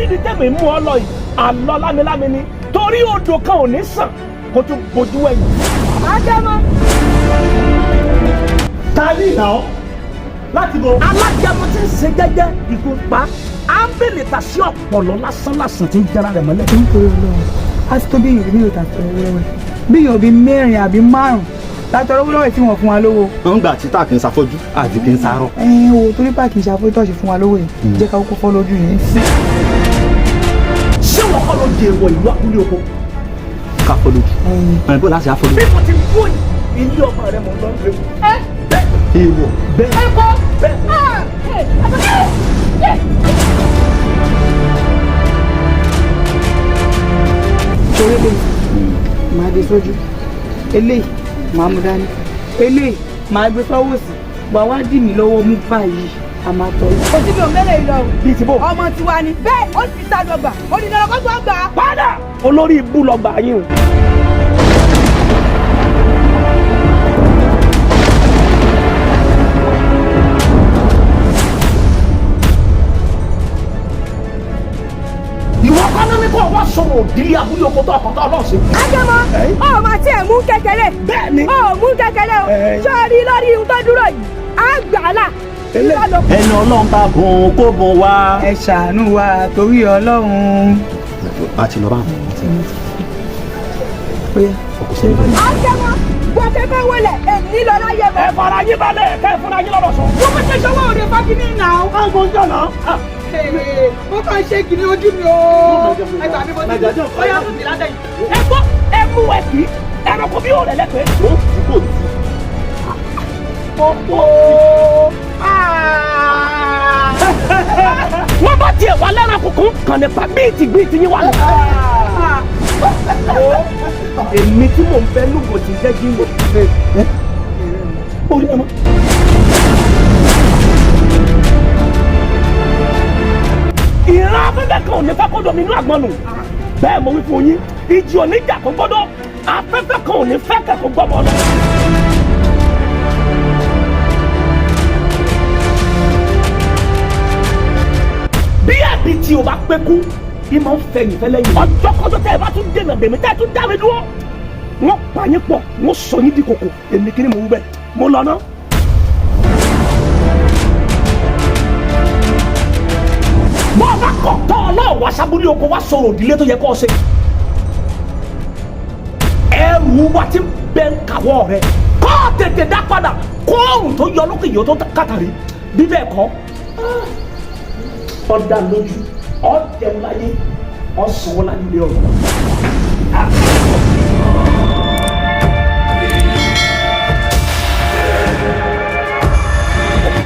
ibi tẹ́mi mú ọ lọ yìí àlọ́ lámilámi ni torí odò kan ò ní sàn kó tún bojú ẹ̀yìn. Ádámọ̀. ta ní ìnáwó láti bo. alágẹmọ tí ń ṣe jẹ́jẹ́ ìgúnpá ámbèlè ta sí ọpọlọ lásán tí ń jẹra rẹ̀ mọ́lẹ̀. nítorí Ọlọ́run a ti tó bí èèyàn bí yóò ta tọrọ wẹ́wẹ́ bí èèyàn bí mẹ́rin àbí márùn látọrọ wúlọ́wọ́ tí wọ́n fún wa lówó. wọ́n gbà títà kì í ṣàfọ́jú àti kì í ṣàárọ̀. o torí páàkì ìṣàfihàn tó ṣe fún wa lówó yìí jẹ́ ká kókó fọ́ lójú yìí. ṣé wọn kọ́ ló di èèwọ̀ ìlú abúlé oko. ká fọ́ lójú. ẹ̀ bó láti àfọ́ lójú. bí mo ti kú ilé ọmọ rẹ mọ̀ lọ́nà rẹ. èèwọ̀ bẹ́ẹ̀. ẹ kọ́ bẹ́ẹ̀. torí lè máa gbé sójú eléyìí máa mú dání eléyìí máa gbé sọ́wọ́ sí wà wá dì mí lọ́wọ́ mú báyìí a máa tọ́ yìí. ó ti bí òmẹ́lẹ̀ yìí lọ bíi ti bò. ọmọ tiwa ni bẹ́ẹ̀ ó sì sá dọ́gba ó ní dandan kó tó gbà. padà olórí ibú lọ gbà yín o. ìwọ kọ́nà mi kò wá sọ̀rọ̀ òdìlé abúlé oko tó ọkọ̀ tó ọlọ́ọ̀sìn. Ádámọ̀ ọmọ tí ẹ̀ mú kékeré. bẹ́ẹ̀ni. mú kékeré o sọ́ọ́rí lórí ihun tó dúró yìí á gbà á là. ẹni Ọlọ́run bá bùn kó bùn wá. ẹ ṣàánú wa torí Ọlọ́run. a ti lọ bá wọn. Ádámọ̀ gbọ́dọ̀ fẹ́ wọlé èmi lọ láyé mọ́. ẹ fara yín balẹ̀ kẹ́ ẹ fúnra yín lọ́dọ̀ sọ. wọ́n fẹ́ ṣe ṣọwọ́ òde fagídí náà. káàgó ń jọ̀nà. ó kàn ṣe kìnní ojú mi o. ẹgbàá mi mo ti dùn. ó yà fún mi ládẹ́ yìí. ẹ gbọ́ ẹ mú ẹ kì í ẹranko bí òòrẹ̀ lẹ́pẹ́. ó ti kò tí. Popo. wọ́n bá tiẹ̀ wá lẹ́ran kùkùn kàn nípa bíìtì yín wà ní. èmi tí mò ń fẹ́ lùgò tí jẹ́ jí lò. orí ẹ̀ mọ́. ìran afẹ́fẹ́ kan ò ní fẹ́ kó domi inú àgbọn nù bẹ́ẹ̀ mo wí fún yín ìjì oníjà kò gbọ́dọ̀ afẹ́fẹ́ kan ò ní fẹ́ kẹ́kọ̀ọ́ gbọ́mọ lọ. bí ẹbí tí o bá pẹ́ kú bí máa ń fẹ̀yìn fẹ́lẹ́ yìí ọjọ́ kọjọ́ tẹ́ ẹ bá tún dènà dèmí tẹ́ ẹ tún dá mi dúró wọ́n pa yín pọ̀ wọ́n sọ yín di kòkò èmi kí ni mo wú bẹ́ẹ̀ mo lọ ná. bọ́ ọ bá kọ̀ tọ́ ọ náà wá sábúlé oko wá sọ̀rọ̀ òdìlé tó yẹ kó o ṣe. ẹrù wa ti bẹ ń kàwọ́ rẹ kọ́ tètè dá padà kó òrùn tó yọ lókè yìí ó tó kàtàrí bí bẹ́ẹ̀ kọ́ ọ̀dà lójú ọ̀dẹ̀wò láyé ọ̀sán láyé ilé ọ̀rọ̀.